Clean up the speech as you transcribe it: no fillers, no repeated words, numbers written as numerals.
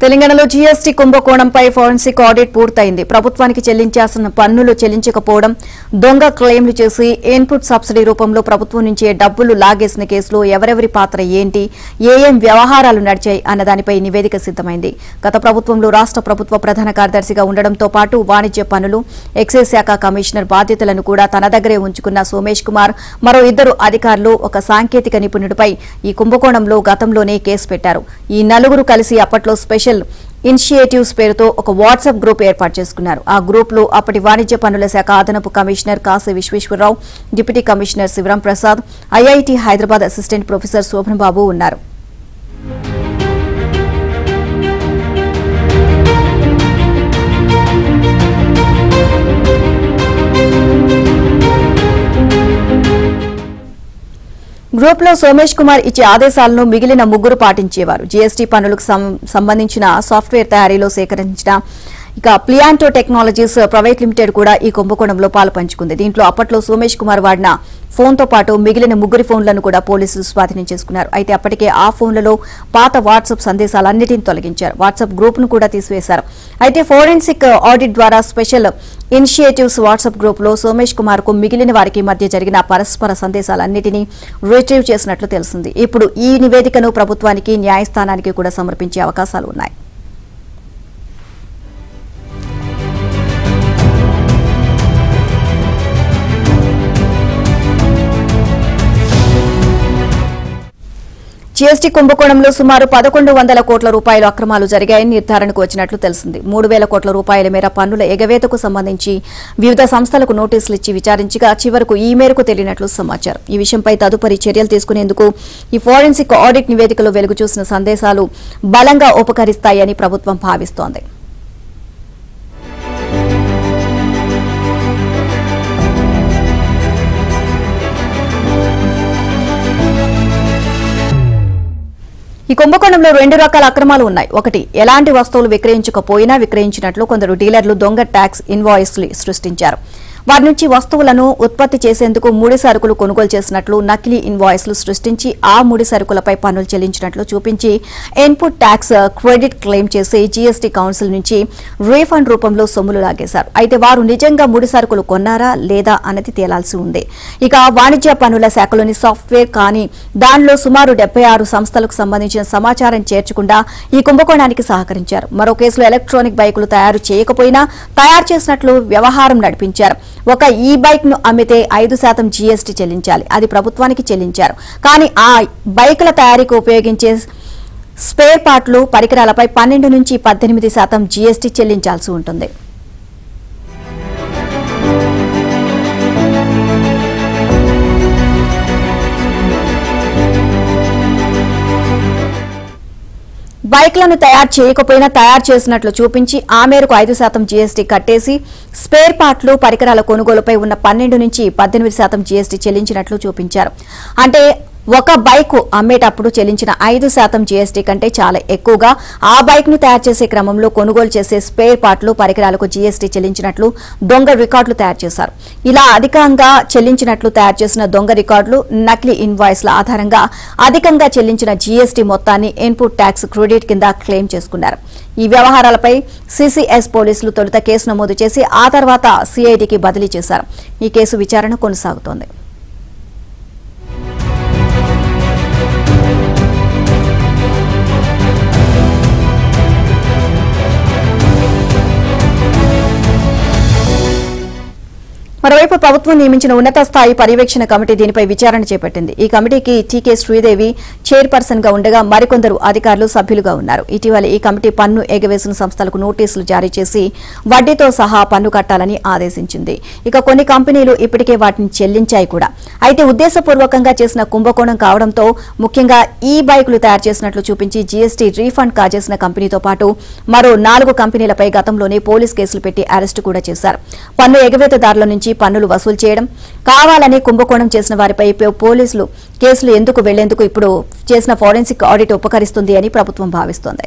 తెలంగాణలో GST కుంభకోణంపై forensic audit పూర్తయింది. ప్రభుత్వానికి చెల్లించాల్సిన పన్నులు చెల్లించకపోవడం, దొంగ క్లెయిమ్లు చేసి ఇన్పుట్ సబ్సిడీ రూపంలో ప్రభుత్వం నుంచే డబ్బులు లాగేసిన కేసులో ఎవరెవరి పాత్ర ఏంటి, ఏం వ్యవహారాలు నడిచాయి అన్నదానిపై నివేదిక సిద్దమైంది. గత ప్రభుత్వంలో రాష్ట్ర ప్రభుత్వ ప్రధాన కార్యదర్శిగా ఉండడంతో పాటు వాణిజ్య పన్నులు, ఎక్సైజ్ శాఖ కమిషనర్ బాధ్యతలను కూడా తన దగ్గరే ఉంచుకున్న సోమేష్ కుమార్ మరో ఇద్దరు అధికారులు ఒక సాంకేతిక నిపుణుడిపై ఈ కుంభకోణంలో గతంలోనే కేసు పెట్టారు. ఈ నలుగురు కలిసి అప్పట్లో స్పెషల్ ఇనిషియేటివ్స్ పేరుతో ఒక వాట్సాప్ గ్రూప్ ఏర్పాటు చేసుకున్నారు. ఆ గ్రూప్ లో అప్పటి వాణిజ్య పన్నుల శాఖ అదనపు commissioner Kasi Visweswararao, deputy commissioner Shivaram Prasad, IIT Hyderabad assistant professor Shobhan Babu ఉన్నారు. గ్రూప్ లో సోమేష్ కుమార్ ఇచ్చే ఆదేశాలను మిగిలిన ముగ్గురు పాటించేవారు. జీఎస్టీ పన్నులకు సంబంధించిన సాఫ్ట్వేర్ తయారీలో సేకరించిన ప్లియాంటో టెక్నాలజీస్ ప్రైవేట్ లిమిటెడ్ కూడా ఈ కుంభకోణంలో పాలుపంచుకుంది. దీంట్లో అప్పట్లో సోమేష్ కుమార్ వాడిన ఫోన్తో పాటు మిగిలిన ముగ్గురి ఫోన్లను కూడా పోలీసులు స్వాధీనం చేసుకున్నారు. అయితే అప్పటికే ఆ ఫోన్లలో పాత వాట్సాప్ సందేశాలన్నిటిని తొలగించారు. వాట్సాప్ గ్రూప్ ను కూడా తీసివేశారు. అయితే ఫోరెన్సిక్ ఆడిట్ ద్వారా స్పెషల్ ఇనిషియేటివ్స్ వాట్సాప్ గ్రూప్ లో సోమేష్ కుమార్ కు మిగిలిన వారికి మధ్య జరిగిన పరస్పర సందేశాలన్నిటినీ రిట్రీవ్ చేసినట్లు తెలిసింది. ఇప్పుడు ఈ నివేదికను ప్రభుత్వానికి, న్యాయస్థానానికి కూడా సమర్పించే అవకాశాలు ఉన్నాయి. జీఎస్టీ కుంభకోణంలో సుమారు 1100 కోట్ల రూపాయల అక్రమాలు జరిగాయని నిర్ధారణకు వచ్చినట్లు తెలిసింది. 3000 కోట్ల రూపాయల మేర పన్నుల ఎగవేతకు సంబంధించి వివిధ సంస్థలకు నోటీసులు ఇచ్చి విచారించగా చివరకు ఈ మేరకు తెలియనట్లు సమాచారం. ఈ విషయంపై తదుపరి చర్యలు తీసుకునేందుకు ఈ ఫోరెన్సిక్ ఆడిట్ నివేదికలో వెలుగు చూసిన సందేశాలు బలంగా ఉపకరిస్తాయని ప్రభుత్వం భావిస్తోంది. ఈ కుంభకోణంలో 2 రకాల అక్రమాలు ఉన్నాయి. ఒకటి, ఎలాంటి వస్తువులు విక్రయించకపోయినా విక్రయించినట్లు కొందరు డీలర్లు దొంగ ట్యాక్స్ ఇన్వాయిస్లు సృష్టించారు. వారి నుంచి వస్తువులను ఉత్పత్తి చేసేందుకు ముడి సరుకులు కొనుగోలు చేసినట్లు నకిలీ ఇన్వాయిస్లు సృష్టించి ఆ ముడి సరుకులపై పన్నులు చెల్లించినట్లు చూపించి ఇన్పుట్ ట్యాక్స్ క్రెడిట్ క్లెయిమ్ చేసి జీఎస్టీ కౌన్సిల్ నుంచి రీఫండ్ రూపంలో సొమ్ములు లాగేశారు. అయితే వారు నిజంగా ముడి సరుకులు కొన్నారా లేదా అన్నది తేలాల్సి ఉంది. ఇక వాణిజ్య పన్నుల శాఖలోని సాఫ్ట్వేర్ కానీ దానిలో సుమారు 76 సంస్థలకు సంబంధించిన సమాచారం చేర్చకుండా ఈ కుంభకోణానికి సహకరించారు. మరో కేసులో ఎలక్ట్రానిక్ బైకులు తయారు చేయకపోయినా తయారు చేసినట్లు వ్యవహారం నడిపించారు. ఒక ఈ బైక్ ను అమ్మితే 5% జీఎస్టీ చెల్లించాలి. అది ప్రభుత్వానికి చెల్లించారు. కానీ ఆ బైకుల తయారీకి ఉపయోగించే స్పేర్ పార్ట్లు, పరికరాలపై 12 నుంచి 18% జీఎస్టీ చెల్లించాల్సి ఉంటుంది. బైక్లను తయారు చేయకపోయినా తయారు చేసినట్లు చూపించి ఆ మేరకు 5% జీఎస్టీ కట్టేసి స్పేర్ పార్ట్లు, పరికరాల కొనుగోలుపై ఉన్న 12 నుంచి 18% జీఎస్టీ చెల్లించినట్లు చూపించారు. అంటే ఒక బైక్ అమ్మేటప్పుడు చెల్లించిన 5% జీఎస్టీ కంటే చాలా ఎక్కువగా ఆ బైక్ ను తయారు చేసే క్రమంలో కొనుగోలు చేసే స్పేర్ పార్ట్లు, పరికరాలకు జీఎస్టీ చెల్లించినట్లు దొంగ రికార్డులు తయారు చేశారు. ఇలా అధికంగా చెల్లించినట్లు తయారు చేసిన దొంగ రికార్డులు, నకిలీ ఇన్వాయిస్ల ఆధారంగా అధికంగా చెల్లించిన జీఎస్టీ మొత్తాన్ని ఇన్పుట్ ట్యాక్స్ క్రెడిట్ కింద క్లెయిమ్ చేసుకున్నారు. ఈ వ్యవహారాలపై సిసిఎస్ పోలీసులు తొలుత కేసు నమోదు చేసి ఆ తర్వాత సిఐడికి బదిలీ చేశారు. ఈ కేసు విచారణ కొనసాగుతోంది. మరోవైపు ప్రభుత్వం నియమించిన ఉన్నత స్థాయి పర్యవేక్షణ కమిటీ దీనిపై విచారణ చేపట్టింది. ఈ కమిటీకి టీకే శ్రీదేవి చైర్పర్సన్ గా ఉండగా మరికొందరు అధికారులు సభ్యులుగా ఉన్నారు. ఇటీవల ఈ కమిటీ పన్ను ఎగవేసిన సంస్థలకు నోటీసులు జారీ చేసి వడ్డీతో సహా పన్ను కట్టాలని ఆదేశించింది. ఇక కొన్ని కంపెనీలు ఇప్పటికే వాటిని చెల్లించాయి కూడా. అయితే ఉద్దేశపూర్వకంగా చేసిన కుంభకోణం కావడంతో ముఖ్యంగా ఈ బైకులు తయారు చేసినట్లు చూపించి జీఎస్టీ రీఫండ్ కాజేసిన కంపెనీతో పాటు మరో 4 కంపెనీలపై గతంలోనే పోలీస్ కేసులు పెట్టి అరెస్టు కూడా చేశారు. పన్ను ఎగవేతదారుల నుంచి పన్నులు వసూలు చేయడం, కావాలని కుంభకోణం చేసిన వారిపై పోలీసులు కేసులు ఎందుకు వెళ్లేందుకు ఇప్పుడు చేసిన ఫోరెన్సిక్ ఆడిట్ ఉపకరిస్తుంది అని ప్రభుత్వం భావిస్తోంది.